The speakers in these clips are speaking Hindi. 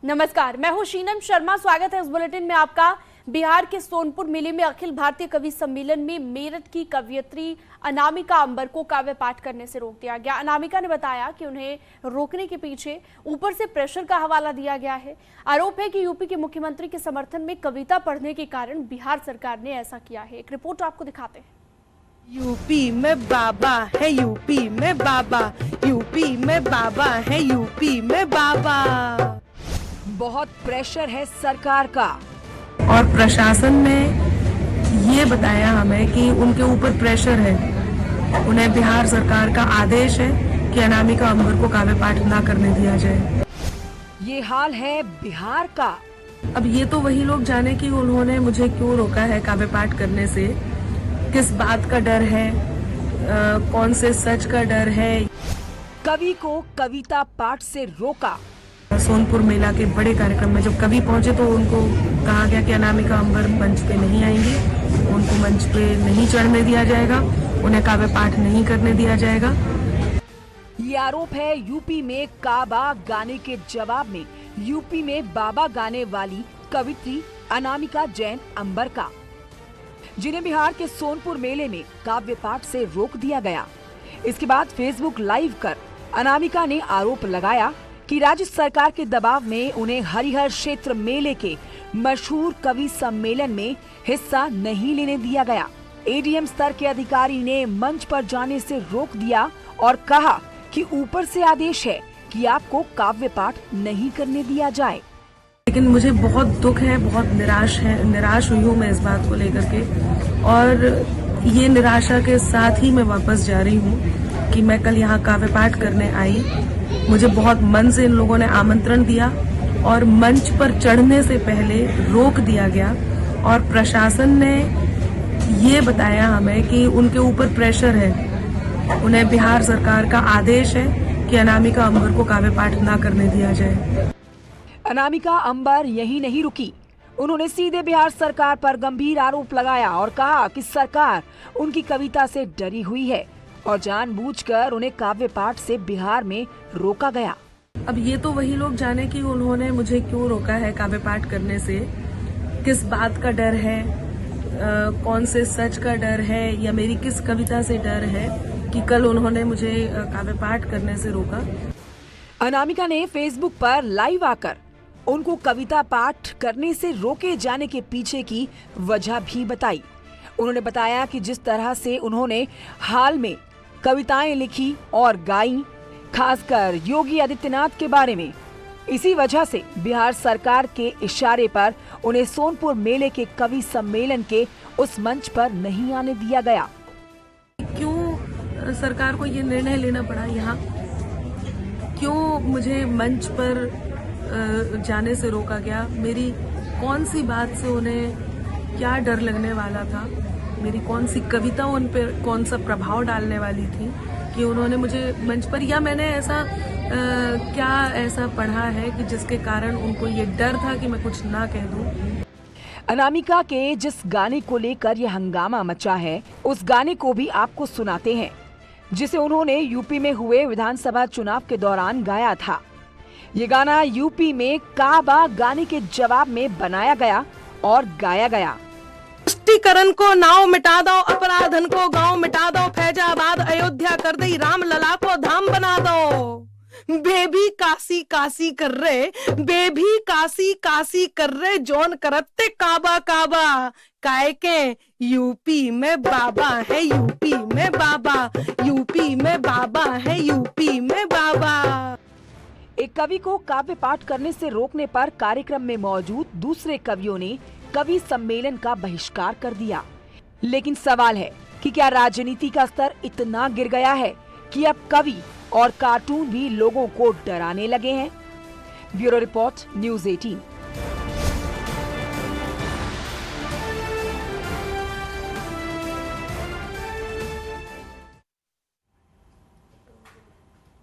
नमस्कार, मैं हूं शीनम शर्मा। स्वागत है इस बुलेटिन में आपका। बिहार के सोनपुर मेले में अखिल भारतीय कवि सम्मेलन में मेरठ की कवयित्री अनामिका अंबर को काव्य पाठ करने से रोक दिया गया। अनामिका ने बताया कि उन्हें रोकने के पीछे ऊपर से प्रेशर का हवाला दिया गया है। आरोप है कि यूपी के मुख्यमंत्री के समर्थन में कविता पढ़ने के कारण बिहार सरकार ने ऐसा किया है। एक रिपोर्ट आपको दिखाते हैं। यूपी में बाबा है, यूपी में बाबा, यूपी में बाबा है, यूपी में बाबा। बहुत प्रेशर है सरकार का और प्रशासन ने ये बताया हमें कि उनके ऊपर प्रेशर है। उन्हें बिहार सरकार का आदेश है कि अनामिका अंबर को काव्य पाठ ना करने दिया जाए। ये हाल है बिहार का। अब ये तो वही लोग जाने कि उन्होंने मुझे क्यों रोका है काव्य पाठ करने से, किस बात का डर है, कौन से सच का डर है। कवि को कविता पाठ से रोका। सोनपुर मेला के बड़े कार्यक्रम में जब कवि पहुंचे तो उनको कहा गया कि अनामिका अंबर मंच पे नहीं आएंगी, उनको मंच पे नहीं चढ़ने दिया जाएगा, उन्हें काव्य पाठ नहीं करने दिया जाएगा। ये आरोप है यूपी में काबा गाने के जवाब में यूपी में बाबा गाने वाली कवित्री अनामिका जैन अंबर का, जिन्हें बिहार के सोनपुर मेले में काव्य पाठ से रोक दिया गया। इसके बाद फेसबुक लाइव कर अनामिका ने आरोप लगाया कि राज्य सरकार के दबाव में उन्हें हरिहर क्षेत्र मेले के मशहूर कवि सम्मेलन में हिस्सा नहीं लेने दिया गया। एडीएम स्तर के अधिकारी ने मंच पर जाने से रोक दिया और कहा कि ऊपर से आदेश है कि आपको काव्य पाठ नहीं करने दिया जाए। लेकिन मुझे बहुत दुख है, बहुत निराश हुई हूँ मैं इस बात को लेकर के, और ये निराशा के साथ ही मैं वापस जा रही हूँ कि मैं कल यहाँ काव्य पाठ करने आई। मुझे बहुत मन से इन लोगों ने आमंत्रण दिया और मंच पर चढ़ने से पहले रोक दिया गया, और प्रशासन ने ये बताया हमें कि उनके ऊपर प्रेशर है। उन्हें बिहार सरकार का आदेश है कि अनामिका अंबर को काव्य पाठ ना करने दिया जाए। अनामिका अंबर यही नहीं रुकी, उन्होंने सीधे बिहार सरकार पर गंभीर आरोप लगाया और कहा कि सरकार उनकी कविता से डरी हुई है और जानबूझकर उन्हें काव्य पाठ से बिहार में रोका गया। अब ये तो वही लोग जाने कि उन्होंने मुझे क्यों रोका है काव्य पाठ करने से, किस बात का डर है, कौन से सच का डर है, या मेरी किस कविता से डर है कि कल उन्होंने मुझे काव्य पाठ करने से रोका। अनामिका ने फेसबुक पर लाइव आकर उनको कविता पाठ करने से रोके जाने के पीछे की वजह भी बताई। उन्होंने बताया कि जिस तरह से उन्होंने हाल में कविताएं लिखी और गाई, खासकर योगी आदित्यनाथ के बारे में, इसी वजह से बिहार सरकार के इशारे पर उन्हें सोनपुर मेले के कवि सम्मेलन के उस मंच पर नहीं आने दिया गया। क्यों सरकार को ये निर्णय लेना पड़ा यहाँ, क्यों मुझे मंच पर जाने से रोका गया, मेरी कौन सी बात से उन्हें क्या डर लगने वाला था, मेरी कौन सी कविता उन पर कौन सा प्रभाव डालने वाली थी कि उन्होंने मुझे मंच पर, या मैंने ऐसा क्या ऐसा पढ़ा है कि जिसके कारण उनको ये डर था कि मैं कुछ ना कह दूं। अनामिका के जिस गाने को लेकर यह हंगामा मचा है, उस गाने को भी आपको सुनाते हैं, जिसे उन्होंने यूपी में हुए विधानसभा चुनाव के दौरान गाया था। ये गाना यूपी में काबा गाने के जवाब में बनाया गया और गाया गया। तुष्टीकरण को नाव मिटा दो, अपराधन को गांव मिटा दो, फैजाबाद अयोध्या कर दई, राम लला को धाम बना दो। बेबी काशी काशी कर रहे, बेबी काशी काशी कर रहे, जोन करते काबा काबा, काय के यूपी में बाबा है, यूपी में बाबा, यूपी में बाबा है, यूपी में बाबा। एक कवि को काव्य पाठ करने से रोकने पर कार्यक्रम में मौजूद दूसरे कवियों ने कवि सम्मेलन का बहिष्कार कर दिया। लेकिन सवाल है कि क्या राजनीति का स्तर इतना गिर गया है कि अब कवि और कार्टून भी लोगों को डराने लगे हैं? Bureau report, news 18।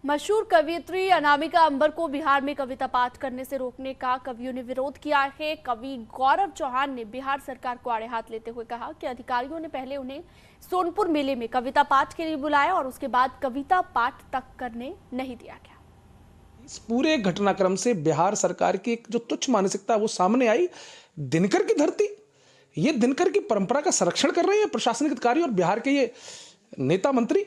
मशहूर कवयित्री अनामिका अंबर को बिहार में कविता पाठ करने से रोकने का कवियों ने विरोध किया है। कवि गौरव चौहान ने बिहार सरकार को आड़े हाथ लेते हुए कहा कि अधिकारियों ने पहले उन्हें सोनपुर मेले में कविता पाठ के लिए बुलाया और उसके बाद कविता पाठ तक करने नहीं दिया गया। इस पूरे घटनाक्रम से बिहार सरकार की एक जो तुच्छ मानसिकता है वो सामने आई। दिनकर की धरती, ये दिनकर की परंपरा का संरक्षण कर रहे हैं प्रशासनिक अधिकारी और बिहार के ये नेता मंत्री,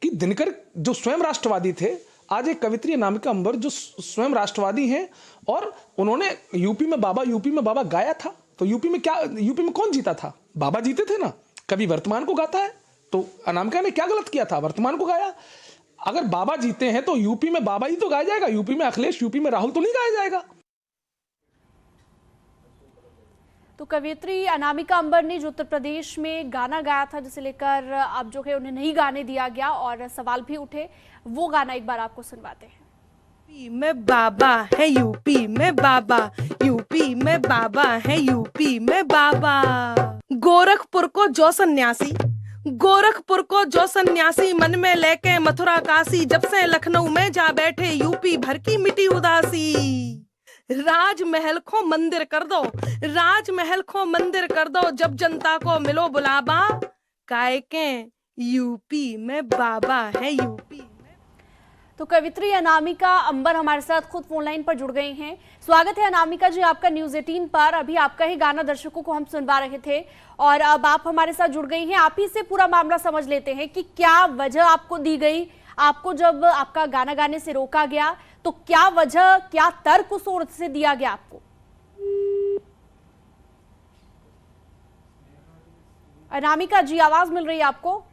कि दिनकर जो स्वयं राष्ट्रवादी थे, आज एक कवित्री अनामिका अंबर जो स्वयं राष्ट्रवादी हैं, और उन्होंने यूपी में बाबा गाया था। तो यूपी में कौन जीता था? बाबा जीते थे ना। कभी वर्तमान को गाता है, तो अनामिका ने क्या गलत किया था? वर्तमान को गाया। अगर बाबा जीते हैं तो यूपी में बाबा ही तो गाया जाएगा, यूपी में अखिलेश, यूपी में राहुल तो नहीं गाया जाएगा। तो कवियत्री अनामिका अंबर ने जो उत्तर प्रदेश में गाना गाया था, जिसे लेकर अब जो है उन्हें नहीं गाने दिया गया और सवाल भी उठे, वो गाना एक बार आपको सुनवाते हैं। यूपी में बाबा है, यूपी में बाबा, यूपी में बाबा है, यूपी में बाबा। गोरखपुर को जो सन्यासी मन में लेके मथुरा काशी, जब से लखनऊ में जा बैठे यूपी भर की मिटी उदासी। राजमहल को मंदिर कर दो, राजमहल को मंदिर कर दो, जब जनता को मिलो बुलावा, काहे के यूपी में बाबा है, यूपी। तो कवित्री अनामिका अंबर हमारे साथ खुद फोन लाइन पर जुड़ गई हैं। स्वागत है अनामिका जी आपका न्यूज़ 18 पर। अभी आपका ही गाना दर्शकों को हम सुनवा रहे थे और अब आप हमारे साथ जुड़ गई हैं। आप ही से पूरा मामला समझ लेते हैं कि क्या वजह आपको दी गई, आपको जब आपका गाना गाने से रोका गया तो क्या वजह, क्या तर्क उस ओर से दिया गया आपको? अनामिका जी आवाज मिल रही है आपको?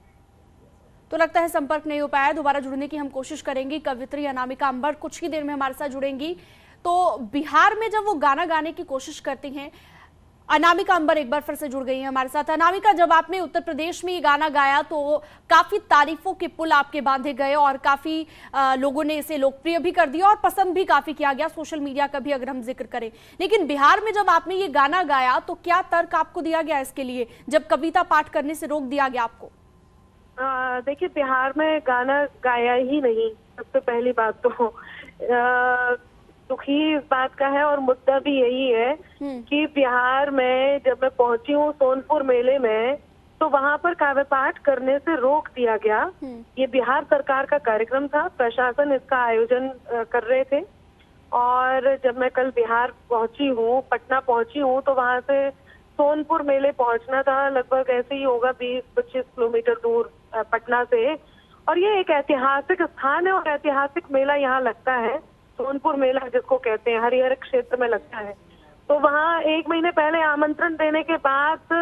तो लगता है संपर्क नहीं हो पाया। दोबारा जुड़ने की हम कोशिश करेंगे। कवित्री अनामिका अंबर कुछ ही देर में हमारे साथ जुड़ेंगी। तो बिहार में जब वो गाना गाने की कोशिश करती हैं, अनामिका अंबर एक बार फिर से जुड़ गई हैं हमारे साथ। अनामिका, जब आपने उत्तर प्रदेश में ये गाना गाया तो काफी तारीफों के पुल आपके बांधे गए और काफी लोगों ने इसे लोकप्रिय भी कर दिया और पसंद भी काफी किया गया, सोशल मीडिया का भी अगर हम जिक्र करें। लेकिन बिहार में जब आपने ये गाना गाया तो क्या तर्क आपको दिया गया इसके लिए, जब कविता पाठ करने से रोक दिया गया आपको? देखिए, बिहार में गाना गाया ही नहीं, सबसे पहली बात तो दुखी इस बात का है और मुद्दा भी यही है कि बिहार में जब मैं पहुंची हूँ सोनपुर मेले में, तो वहां पर काव्य पाठ करने से रोक दिया गया। ये बिहार सरकार का कार्यक्रम था, प्रशासन इसका आयोजन कर रहे थे और जब मैं कल बिहार पहुंची हूँ, पटना पहुंची हूँ, तो वहां से सोनपुर मेले पहुंचना था, लगभग ऐसे ही होगा 20-25 किलोमीटर दूर पटना से। और ये एक ऐतिहासिक स्थान है और ऐतिहासिक मेला यहाँ लगता है, सोनपुर मेला जिसको कहते हैं, हरिहर क्षेत्र में लगता है। तो वहाँ 1 महीने पहले आमंत्रण देने के बाद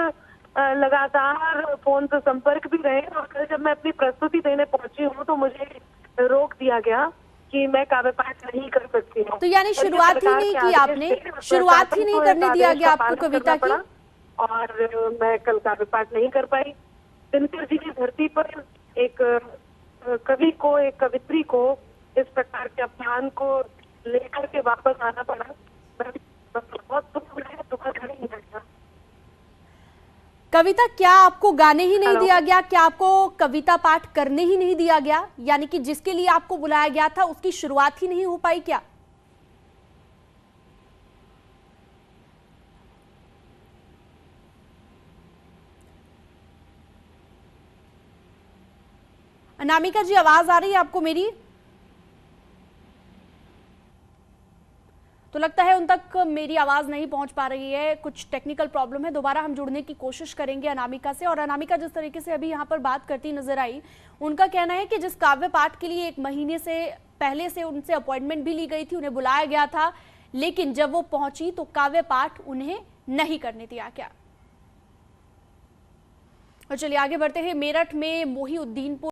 लगातार फोन से संपर्क भी रहे और कल जब मैं अपनी प्रस्तुति देने पहुंची हूँ तो मुझे रोक दिया गया कि मैं काव्य पाठ नहीं कर सकती हूँ। तो यानी शुरुआत ही नहीं की आपने, शुरुआत ही नहीं करने दिया गया आपको कविता की? और मैं कल काव्य पाठ नहीं कर पाई। दिनकर जी की धरती पर एक कवि को, एक कवित्री को इस प्रकार के अपमान को लेकर के वापस आना पड़ा। बहुत दुखद घड़ी है। कविता, क्या आपको गाने ही नहीं दिया गया? क्या आपको कविता पाठ करने ही नहीं दिया गया? यानी कि जिसके लिए आपको बुलाया गया था उसकी शुरुआत ही नहीं हो पाई क्या? अनामिका जी, आवाज आ रही है आपको मेरी? तो लगता है उन तक मेरी आवाज नहीं पहुंच पा रही है, कुछ टेक्निकल प्रॉब्लम है। दोबारा हम जुड़ने की कोशिश करेंगे अनामिका से। और अनामिका जिस तरीके से अभी यहाँ पर बात करती नजर आई, उनका कहना है कि जिस काव्य पाठ के लिए 1 महीने से पहले से उनसे अपॉइंटमेंट भी ली गई थी, उन्हें बुलाया गया था, लेकिन जब वो पहुंची तो काव्य पाठ उन्हें नहीं करने दिया गया। और चलिए आगे बढ़ते हैं। मेरठ में मोहिउद्दीनपुर